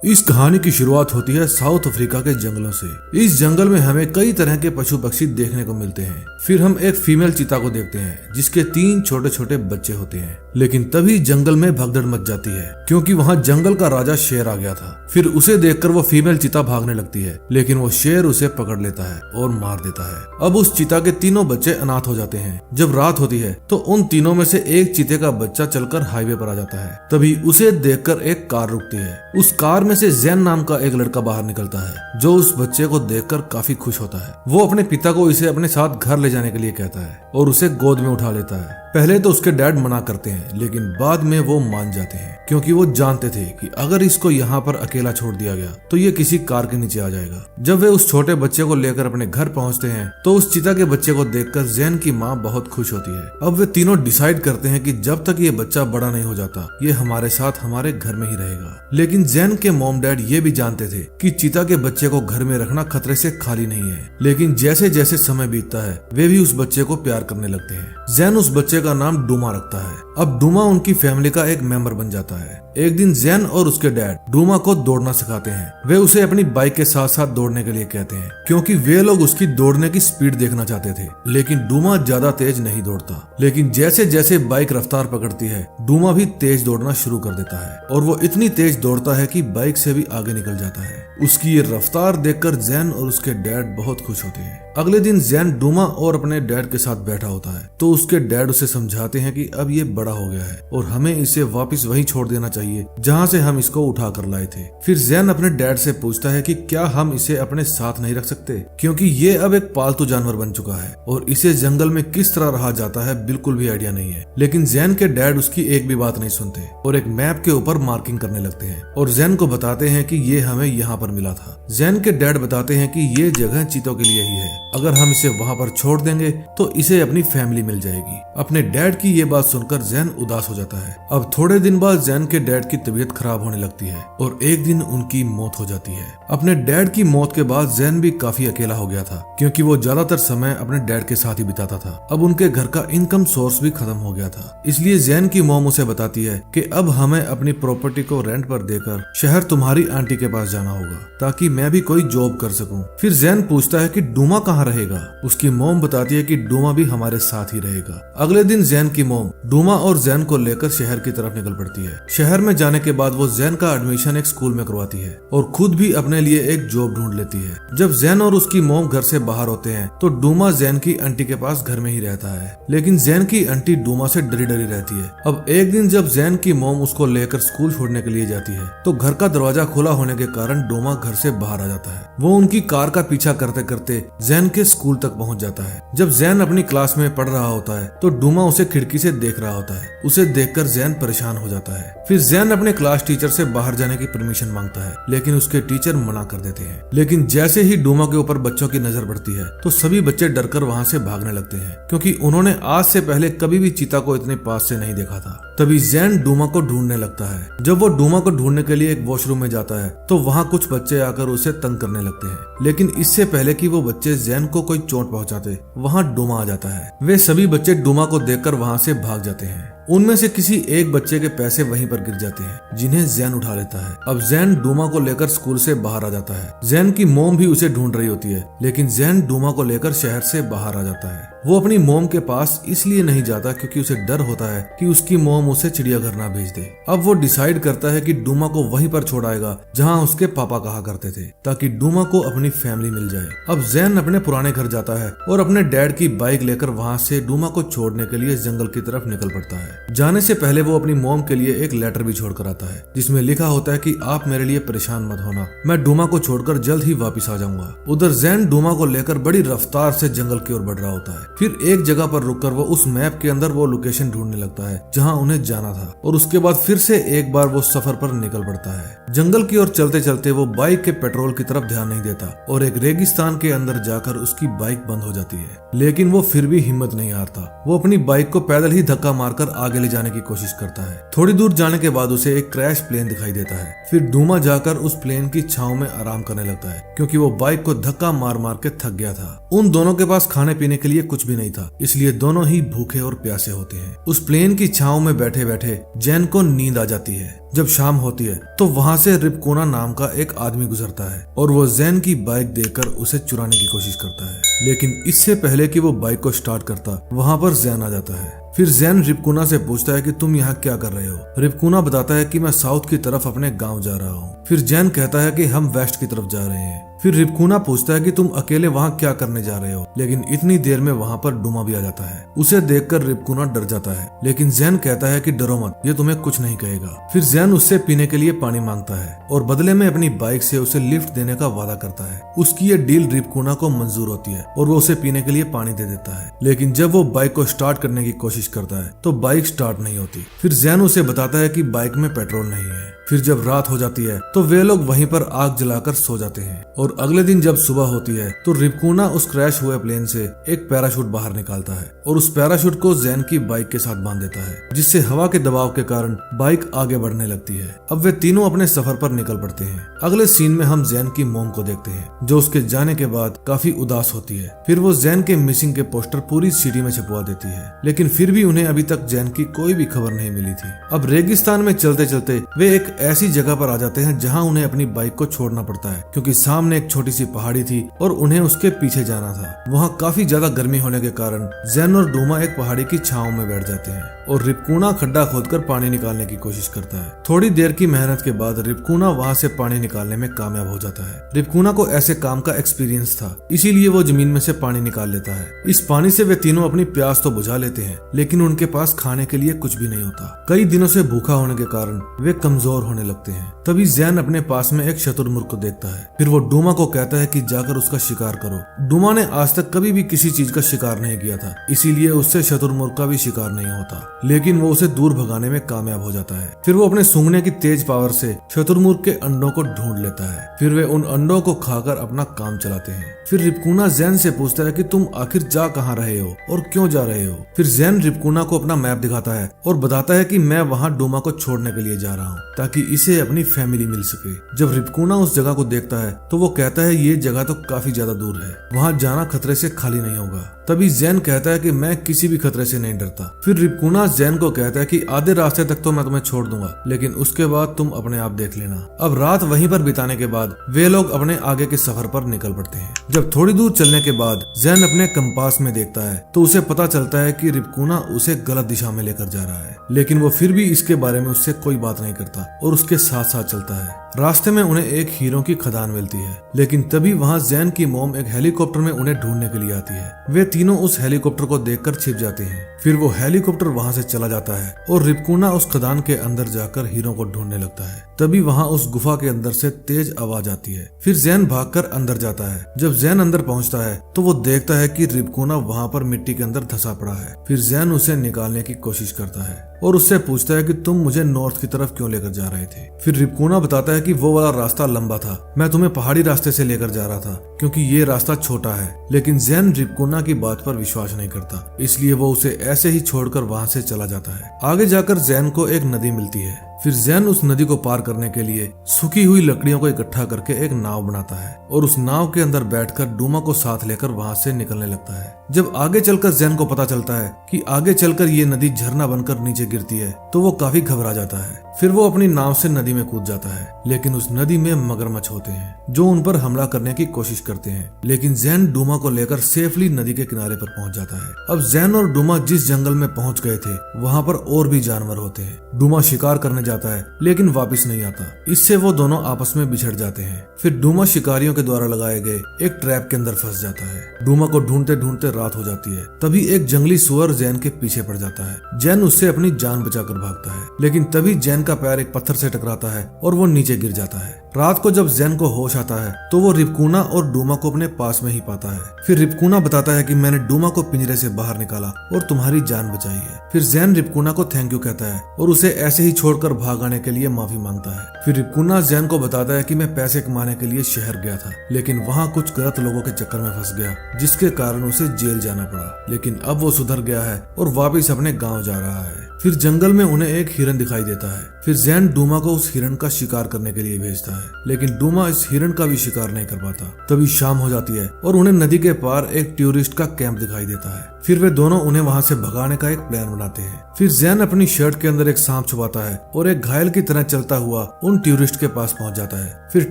इस कहानी की शुरुआत होती है साउथ अफ्रीका के जंगलों से। इस जंगल में हमें कई तरह के पशु पक्षी देखने को मिलते हैं। फिर हम एक फीमेल चीता को देखते हैं जिसके 3 छोटे छोटे बच्चे होते हैं। लेकिन तभी जंगल में भगदड़ मच जाती है क्योंकि वहाँ जंगल का राजा शेर आ गया था। फिर उसे देखकर वो फीमेल चीता भागने लगती है, लेकिन वो शेर उसे पकड़ लेता है और मार देता है। अब उस चीता के तीनों बच्चे अनाथ हो जाते हैं। जब रात होती है तो उन तीनों में से एक चीते का बच्चा चलकर हाईवे पर आ जाता है। तभी उसे देखकर एक कार रुकती है। उस कार में से जैन नाम का एक लड़का बाहर निकलता है जो उस बच्चे को देखकर काफी खुश होता है। वो अपने पिता को इसे अपने साथ घर ले जाने के लिए कहता है और उसे गोद में उठा लेता है। पहले तो उसके डैड मना करते हैं, लेकिन बाद में वो मान जाते हैं क्योंकि वो जानते थे कि अगर इसको यहाँ पर अकेला छोड़ दिया गया तो ये किसी कार के नीचे आ जाएगा। जब वे उस छोटे बच्चे को लेकर अपने घर पहुँचते हैं तो उस चीता के बच्चे को देखकर जैन की माँ बहुत खुश होती है। अब वे तीनों डिसाइड करते हैं कि जब तक ये बच्चा बड़ा नहीं हो जाता ये हमारे साथ हमारे घर में ही रहेगा। लेकिन जैन के मॉम डैड ये भी जानते थे कि चीता के बच्चे को घर में रखना खतरे से खाली नहीं है। लेकिन जैसे जैसे समय बीतता है वे भी उस बच्चे को प्यार करने लगते हैं। जैन उस बच्चे का नाम डूमा रखता है। अब डूमा उनकी फैमिली का एक मेंबर बन जाता है। एक दिन जैन और उसके डैड डूमा को दौड़ना सिखाते हैं। वे उसे अपनी बाइक के साथ साथ दौड़ने के लिए कहते हैं क्योंकि वे लोग उसकी दौड़ने की स्पीड देखना चाहते थे। लेकिन डूमा ज्यादा तेज नहीं दौड़ता। लेकिन जैसे जैसे बाइक रफ्तार पकड़ती है डूमा भी तेज दौड़ना शुरू कर देता है और वो इतनी तेज दौड़ता है कि बाइक से भी आगे निकल जाता है। उसकी ये रफ्तार देखकर जैन और उसके डैड बहुत खुश होते हैं। अगले दिन जैन डूमा और अपने डैड के साथ बैठा होता है तो उसके डैड उसे समझाते हैं कि अब ये बड़ा हो गया है और हमें इसे वापस वहीं छोड़ देना चाहिए जहाँ से हम इसको उठा कर लाए थे। फिर जैन अपने डैड से पूछता है कि क्या हम इसे अपने साथ नहीं रख सकते क्योंकि ये अब एक पालतू जानवर बन चुका है और इसे जंगल में किस तरह रहा जाता है बिल्कुल भी आइडिया नहीं है। लेकिन जैन के डैड उसकी एक भी बात नहीं सुनते और एक मैप के ऊपर मार्किंग करने लगते हैं और जैन को बताते हैं कि ये हमें यहाँ पर मिला था। जैन के डैड बताते हैं कि ये जगह चीतों के लिए ही है, अगर हम इसे वहाँ पर छोड़ देंगे तो इसे अपनी फैमिली मिल जाएगी। अपने डैड की ये बात सुनकर जैन उदास हो जाता है। अब थोड़े दिन बाद जैन के डैड की तबीयत खराब होने लगती है और एक दिन उनकी मौत हो जाती है। अपने डैड की मौत के बाद जैन भी काफी अकेला हो गया था क्योंकि वो ज्यादातर समय अपने डैड के साथ ही बिताता था। अब उनके घर का इनकम सोर्स भी खत्म हो गया था। इसलिए जैन की मॉम उसे बताती है कि अब हमें अपनी प्रॉपर्टी को रेंट पर देकर शहर तुम्हारी आंटी के पास जाना होगा ताकि मैं भी कोई जॉब कर सकूं। फिर जैन पूछता है कि डूमा कहाँ रहेगा। उसकी मॉम बताती है कि डूमा भी हमारे साथ ही रहेगा। अगले दिन जैन की मॉम डूमा और जैन को लेकर शहर की तरफ निकल पड़ती है। शहर में जाने के बाद वो जैन का एडमिशन एक स्कूल में करवाती है और खुद भी अपने लिए एक जॉब ढूंढ लेती है। जब जैन और उसकी मॉम घर से बाहर होते हैं तो डूमा जैन की आंटी के पास घर में ही रहता है। लेकिन जैन की आंटी डूमा से डरी डरी रहती है। अब एक दिन जब जैन की मॉम उसको लेकर स्कूल छोड़ने के लिए जाती है तो घर का दरवाजा खुला होने के कारण डूमा घर से बाहर आ जाता है। वो उनकी कार का पीछा करते करते जैन के स्कूल तक पहुंच जाता है। जब जैन अपनी क्लास में पढ़ रहा होता है तो डूमा उसे खिड़की से देख रहा होता है। उसे देखकर जैन परेशान हो जाता है। फिर जैन अपने क्लास टीचर से बाहर जाने की परमिशन मांगता है, लेकिन उसके टीचर मना कर देते हैं। लेकिन जैसे ही डूमा के ऊपर बच्चों की नजर पड़ती है तो सभी बच्चे डरकर वहाँ से भागने लगते हैं क्योंकि उन्होंने आज से पहले कभी भी चीता को इतने पास से नहीं देखा था। तभी जैन डूमा को ढूंढने लगता है। जब वो डूमा को ढूंढने के लिए एक वॉशरूम में जाता है तो वहाँ कुछ बच्चे आकर उसे तंग करने लगते हैं। लेकिन इससे पहले कि वो बच्चे जैन को कोई चोट पहुंचाते वहाँ डूमा आ जाता है। वे सभी बच्चे डूमा को देखकर वहाँ से भाग जाते हैं। उनमें से किसी एक बच्चे के पैसे वहीं पर गिर जाते हैं जिन्हें जैन उठा लेता है। अब जैन डूमा को लेकर स्कूल से बाहर आ जाता है। जैन की मॉम भी उसे ढूंढ रही होती है, लेकिन जैन डूमा को लेकर शहर से बाहर आ जाता है। वो अपनी मॉम के पास इसलिए नहीं जाता क्योंकि उसे डर होता है कि उसकी मॉम उसे चिड़ियाघर ना भेज दे। अब वो डिसाइड करता है कि डूमा को वहीं पर छोड़ आएगा जहाँ उसके पापा कहा करते थे ताकि डूमा को अपनी फैमिली मिल जाए। अब जैन अपने पुराने घर जाता है और अपने डैड की बाइक लेकर वहाँ से डूमा को छोड़ने के लिए जंगल की तरफ निकल पड़ता है। जाने से पहले वो अपनी मॉम के लिए एक लेटर भी छोड़ कर आता है जिसमें लिखा होता है कि आप मेरे लिए परेशान मत होना, मैं डूमा को छोड़कर जल्द ही वापस आ जाऊंगा। उधर जैन डूमा को लेकर बड़ी रफ्तार से जंगल की ओर बढ़ रहा होता है। फिर एक जगह पर रुककर वो उस मैप के अंदर वो लोकेशन ढूंढने लगता है जहाँ उन्हें जाना था और उसके बाद फिर से एक बार वो सफर पर निकल पड़ता है। जंगल की ओर चलते चलते वो बाइक के पेट्रोल की तरफ ध्यान नहीं देता और एक रेगिस्तान के अंदर जाकर उसकी बाइक बंद हो जाती है। लेकिन वो फिर भी हिम्मत नहीं हारता। वो अपनी बाइक को पैदल ही धक्का मारकर आगे ले जाने की कोशिश करता है। थोड़ी दूर जाने के बाद उसे एक क्रैश प्लेन दिखाई देता है। फिर डूमा जाकर उस प्लेन की छांव में आराम करने लगता है क्योंकि वो बाइक को धक्का मार मार के थक गया था। उन दोनों के पास खाने पीने के लिए कुछ भी नहीं था, इसलिए दोनों ही भूखे और प्यासे होते हैं। उस प्लेन की छांव में बैठे बैठे जैन को नींद आ जाती है। जब शाम होती है तो वहाँ से रिपकोना नाम का एक आदमी गुजरता है और वो जैन की बाइक देखकर उसे चुराने की कोशिश करता है, लेकिन इससे पहले कि वो बाइक को स्टार्ट करता वहाँ पर जैन आ जाता है। फिर जैन रिपकोना से पूछता है कि तुम यहाँ क्या कर रहे हो। रिपकोना बताता है कि मैं साउथ की तरफ अपने गांव जा रहा हूँ। फिर जैन कहता है कि हम वेस्ट की तरफ जा रहे हैं। फिर रिपकोना पूछता है कि तुम अकेले वहाँ क्या करने जा रहे हो, लेकिन इतनी देर में वहाँ पर डूमा भी आ जाता है। उसे देखकर रिपकोना डर जाता है, लेकिन जैन कहता है कि डरो मत, ये तुम्हें कुछ नहीं कहेगा। फिर जैन उससे पीने के लिए पानी मांगता है और बदले में अपनी बाइक से उसे लिफ्ट देने का वादा करता है। उसकी ये डील रिपकोना को मंजूर होती है और वो उसे पीने के लिए पानी दे देता है, लेकिन जब वो बाइक को स्टार्ट करने की कोशिश करता है तो बाइक स्टार्ट नहीं होती। फिर जैन उसे बताता है कि बाइक में पेट्रोल नहीं है। फिर जब रात हो जाती है तो वे लोग वहीं पर आग जलाकर सो जाते हैं और अगले दिन जब सुबह होती है तो रिपकोना उस क्रैश हुए प्लेन से एक पैराशूट बाहर निकालता है और उस पैराशूट को जैन की बाइक के साथ बांध देता है, जिससे हवा के दबाव के कारण बाइक आगे बढ़ने लगती है। अब वे तीनों अपने सफर पर निकल पड़ते हैं। अगले सीन में हम जैन की मोम को देखते हैं, जो उसके जाने के बाद काफी उदास होती है। फिर वो जैन के मिसिंग के पोस्टर पूरी सिटी में छपवा देती है, लेकिन फिर भी उन्हें अभी तक जैन की कोई भी खबर नहीं मिली थी। अब रेगिस्तान में चलते चलते वे एक ऐसी जगह पर आ जाते हैं जहां उन्हें अपनी बाइक को छोड़ना पड़ता है, क्योंकि सामने एक छोटी सी पहाड़ी थी और उन्हें उसके पीछे जाना था। वहां काफी ज्यादा गर्मी होने के कारण जैन और डूमा एक पहाड़ी की छांव में बैठ जाते हैं और रिपकोना खड्डा खोदकर पानी निकालने की कोशिश करता है। थोड़ी देर की मेहनत के बाद रिपकोना वहां से पानी निकालने में कामयाब हो जाता है। रिपकोना को ऐसे काम का एक्सपीरियंस था, इसीलिए वो जमीन में से पानी निकाल लेता है। इस पानी से वे तीनों अपनी प्यास तो बुझा लेते हैं, लेकिन उनके पास खाने के लिए कुछ भी नहीं होता। कई दिनों से भूखा होने के कारण वे कमजोर होने लगते हैं। तभी जैन अपने पास में एक शतुरमुर्ग को देखता है। फिर वो डूमा को कहता है कि जाकर उसका शिकार करो। डूमा ने आज तक कभी भी किसी चीज का शिकार नहीं किया था, इसीलिए उससे शतुरमुर्ग का भी शिकार नहीं होता, लेकिन वो उसे दूर भगाने में कामयाब हो जाता है। फिर वो अपने सूंघने की तेज पावर से शतुरमुर्ग के अंडों को ढूंढ लेता है। फिर वे उन अंडों को खाकर अपना काम चलाते हैं। फिर रिपकोना जैन से पूछता है कि तुम आखिर जा कहाँ रहे हो और क्यों जा रहे हो। फिर जैन रिपकोना को अपना मैप दिखाता है और बताता है कि मैं वहाँ डूमा को छोड़ने के लिए जा रहा हूँ, ताकि इसे अपनी फैमिली मिल सके। जब रिपकोना उस जगह को देखता है तो वो कहता है ये जगह तो काफी ज्यादा दूर है, वहाँ जाना खतरे से खाली नहीं होगा। तभी जैन कहता है कि मैं किसी भी खतरे से नहीं डरता। फिर रिपकोना जैन को कहता है कि आधे रास्ते तक तो मैं तुम्हें छोड़ दूंगा, लेकिन उसके बाद तुम अपने आप देख लेना। अब रात वहीं पर बिताने के बाद वे लोग अपने आगे के सफर पर निकल पड़ते हैं। जब थोड़ी दूर चलने के बाद जैन अपने कंपास में देखता है तो उसे पता चलता है कि रिपकोना उसे गलत दिशा में लेकर जा रहा है, लेकिन वो फिर भी इसके बारे में उससे कोई बात नहीं करता और उसके साथ साथ चलता है। रास्ते में उन्हें एक हीरो की खदान मिलती है, लेकिन तभी वहाँ जैन की मोम एक हेलीकॉप्टर में उन्हें ढूंढने के लिए आती है। वे तीनों उस हेलीकॉप्टर को देखकर छिप जाते हैं। फिर वो हेलीकॉप्टर वहाँ से चला जाता है और रिपकोना उस खदान के अंदर जाकर हीरो को ढूंढने लगता है। तभी वहाँ उस गुफा के अंदर से तेज आवाज आती है। फिर जैन भागकर अंदर जाता है। जब जैन अंदर पहुँचता है तो वो देखता है कि रिपकोना वहाँ पर मिट्टी के अंदर धंसा पड़ा है। फिर जैन उसे निकालने की कोशिश करता है और उससे पूछता है कि तुम मुझे नॉर्थ की तरफ क्यों लेकर जा रहे थे। फिर रिपकोना बताता है कि वो वाला रास्ता लंबा था, मैं तुम्हें पहाड़ी रास्ते से लेकर जा रहा था क्योंकि ये रास्ता छोटा है। लेकिन जैन रिपकोना की बात पर विश्वास नहीं करता, इसलिए वो उसे ऐसे ही छोड़कर वहाँ से चला जाता है। आगे जाकर जैन को एक नदी मिलती है। फिर जैन उस नदी को पार करने के लिए सूखी हुई लकड़ियों को इकट्ठा करके एक नाव बनाता है और उस नाव के अंदर बैठकर डूमा को साथ लेकर वहां से निकलने लगता है। जब आगे चलकर जैन को पता चलता है कि आगे चलकर ये नदी झरना बनकर नीचे गिरती है तो वो काफी घबरा जाता है। फिर वो अपनी नाव से नदी में कूद जाता है, लेकिन उस नदी में मगरमच्छ होते हैं जो उन पर हमला करने की कोशिश करते हैं, लेकिन जैन डूमा को लेकर सेफली नदी के किनारे पर पहुंच जाता है। अब जैन और डूमा जिस जंगल में पहुंच गए थे वहां पर और भी जानवर होते हैं। डूमा शिकार करने जाता है लेकिन वापस नहीं आता, इससे वो दोनों आपस में बिछड़ जाते हैं। फिर डूमा शिकारियों के द्वारा लगाए गए एक ट्रैप के अंदर फंस जाता है। डूमा को ढूंढते ढूंढते रात हो जाती है। तभी एक जंगली सुअर जैन के पीछे पड़ जाता है। जैन उससे अपनी जान बचाकर भागता है, लेकिन तभी जैन का पैर एक पत्थर से टकराता है और वो नीचे गिर जाता है। रात को जब जैन को होश आता है तो वो रिपकोना और डूमा को अपने पास में ही पाता है। फिर रिपकोना बताता है कि मैंने डूमा को पिंजरे से बाहर निकाला और तुम्हारी जान बचाई है। फिर जैन रिपकोना को थैंक यू कहता है और उसे ऐसे ही छोड़कर भाग आने के लिए माफी मांगता है। फिर रिपकोना जैन को बताता है कि मैं पैसे कमाने के लिए शहर गया था, लेकिन वहाँ कुछ गलत लोगों के चक्कर में फंस गया, जिसके कारण उसे जेल जाना पड़ा, लेकिन अब वो सुधर गया है और वापिस अपने गाँव जा रहा है। फिर जंगल में उन्हें एक हिरन दिखाई देता है। फिर जैन डूमा को उस हिरन का शिकार करने के लिए भेजता है, लेकिन डूमा इस हिरन का भी शिकार नहीं कर पाता। तभी शाम हो जाती है और उन्हें नदी के पार एक टूरिस्ट का कैंप दिखाई देता है। फिर वे दोनों उन्हें वहाँ से भगाने का एक प्लान बनाते हैं। फिर जैन अपनी शर्ट के अंदर एक सांप छुपाता है और एक घायल की तरह चलता हुआ उन टूरिस्ट के पास पहुंच जाता है। फिर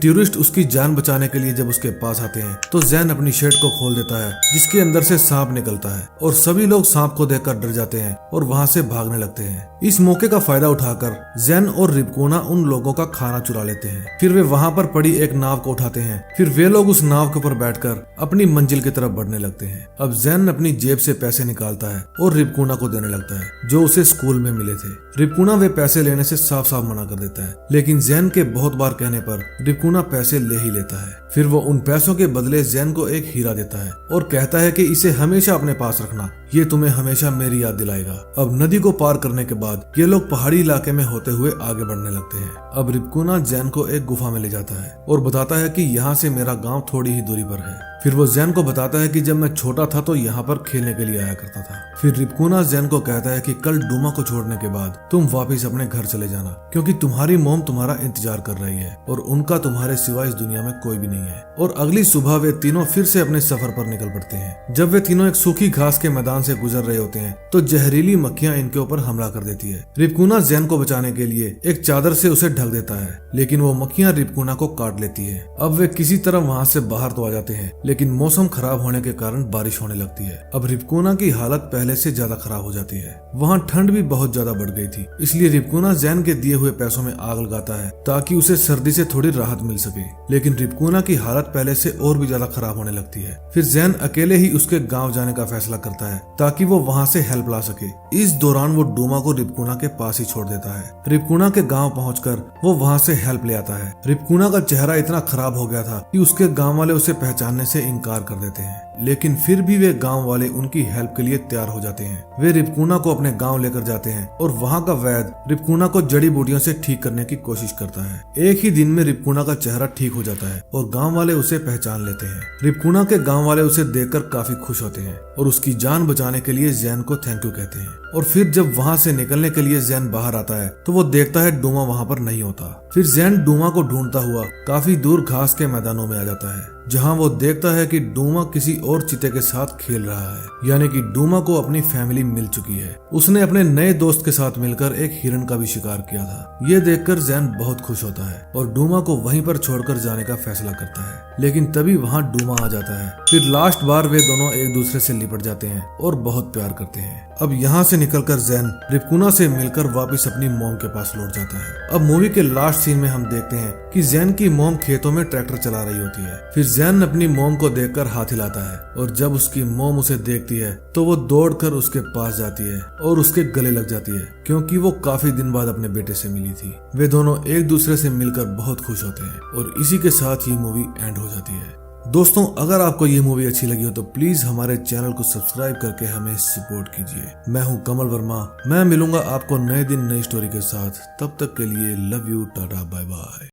टूरिस्ट उसकी जान बचाने के लिए जब उसके पास आते हैं तो जैन अपनी शर्ट को खोल देता है जिसके अंदर से सांप निकलता है और सभी लोग सांप को देखकर डर जाते हैं और वहाँ से भागने लगते हैं। इस मौके का फायदा उठाकर जैन और रिपकोना उन लोगों का खाना चुरा लेते हैं। फिर वे वहाँ पर पड़ी एक नाव को उठाते हैं। फिर वे लोग उस नाव के ऊपर बैठकर अपनी मंजिल की तरफ बढ़ने लगते हैं। अब जैन अपनी जेब से पैसे निकालता है और रिपकोना को देने लगता है जो उसे स्कूल में मिले थे। रिपकोना वे पैसे लेने से साफ साफ मना कर देता है, लेकिन जैन के बहुत बार कहने पर रिपकोना पैसे ले ही लेता है। फिर वो उन पैसों के बदले जैन को एक हीरा देता है और कहता है कि इसे हमेशा अपने पास रखना, ये तुम्हें हमेशा मेरी याद दिलाएगा। अब नदी को पार करने के बाद ये लोग पहाड़ी इलाके में होते हुए आगे बढ़ने लगते हैं। अब रिपकोना जैन को एक गुफा में ले जाता है और बताता है कि यहाँ से मेरा गांव थोड़ी ही दूरी पर है। फिर वो जैन को बताता है कि जब मैं छोटा था तो यहाँ पर खेलने के लिए आया करता था। फिर रिपकोना जैन को कहता है कि कल डूमा को छोड़ने के बाद तुम वापस अपने घर चले जाना, क्योंकि तुम्हारी मॉम तुम्हारा इंतजार कर रही है और उनका तुम्हारे सिवा इस दुनिया में कोई भी नहीं है। और अगली सुबह वे तीनों फिर से अपने सफर पर निकल पड़ते हैं। जब वे तीनों एक सूखी घास के मैदान से गुजर रहे होते हैं तो जहरीली मक्खियां इनके ऊपर हमला कर देती है। रिपकोना जैन को बचाने के लिए एक चादर से उसे ढक देता है, लेकिन वो मक्खियां रिपकोना को काट लेती है। अब वे किसी तरह वहाँ से बाहर तो आ जाते हैं, लेकिन मौसम खराब होने के कारण बारिश होने लगती है। अब रिपकोना की हालत पहले से ज्यादा खराब हो जाती है। वहाँ ठंड भी बहुत ज्यादा बढ़ गई थी, इसलिए रिपकोना जैन के दिए हुए पैसों में आग लगाता है ताकि उसे सर्दी से थोड़ी राहत मिल सके। लेकिन रिपकोना की हालत पहले से और भी ज्यादा खराब होने लगती है। फिर जैन अकेले ही उसके गांव जाने का फैसला करता है ताकि वो वहाँ से हेल्प ला सके। इस दौरान वो डूमा को रिपकोना के पास ही छोड़ देता है। रिपकोना के गांव पहुंचकर वो वहाँ से हेल्प ले आता है। रिपकोना का चेहरा इतना खराब हो गया था कि उसके गांव वाले उसे पहचानने से इनकार कर देते हैं, लेकिन फिर भी वे गांव वाले उनकी हेल्प के लिए तैयार हो जाते हैं। वे रिपकोना को अपने गांव लेकर जाते हैं और वहां का वैद्य रिपकोना को जड़ी बूटियों से ठीक करने की कोशिश करता है। एक ही दिन में रिपकोना का चेहरा ठीक हो जाता है और गांव वाले उसे पहचान लेते हैं। रिपकोना के गांव वाले उसे देखकर काफी खुश होते हैं और उसकी जान बचाने के लिए जैन को थैंक यू कहते हैं। और फिर जब वहां से निकलने के लिए जैन बाहर आता है तो वो देखता है डूमा वहां पर नहीं होता। फिर जैन डूमा को ढूंढता हुआ काफी दूर घास के मैदानों में आ जाता है, जहां वो देखता है कि डूमा किसी और चीते के साथ खेल रहा है, यानी कि डूमा को अपनी फैमिली मिल चुकी है। उसने अपने नए दोस्त के साथ मिलकर एक हिरन का भी शिकार किया था। ये देखकर जैन बहुत खुश होता है और डूमा को वहीं पर छोड़कर जाने का फैसला करता है, लेकिन तभी वहां डूमा आ जाता है। फिर लास्ट बार वे दोनों एक दूसरे से लिपट जाते हैं और बहुत प्यार करते हैं। अब यहाँ से निकलकर जैन रिपकोना से मिलकर वापस अपनी मॉम के पास लौट जाता है। अब मूवी के लास्ट सीन में हम देखते हैं कि जैन की मॉम खेतों में ट्रैक्टर चला रही होती है। फिर जैन अपनी मॉम को देखकर हाथ हिलाता है और जब उसकी मॉम उसे देखती है तो वो दौड़कर उसके पास जाती है और उसके गले लग जाती है, क्योंकि वो काफी दिन बाद अपने बेटे से मिली थी। वे दोनों एक दूसरे से मिलकर बहुत खुश होते हैं और इसी के साथ ये मूवी एंड हो जाती है। दोस्तों, अगर आपको ये मूवी अच्छी लगी हो तो प्लीज हमारे चैनल को सब्सक्राइब करके हमें सपोर्ट कीजिए। मैं हूं कमल वर्मा, मैं मिलूंगा आपको नए दिन नई स्टोरी के साथ। तब तक के लिए love you, tata, bye bye.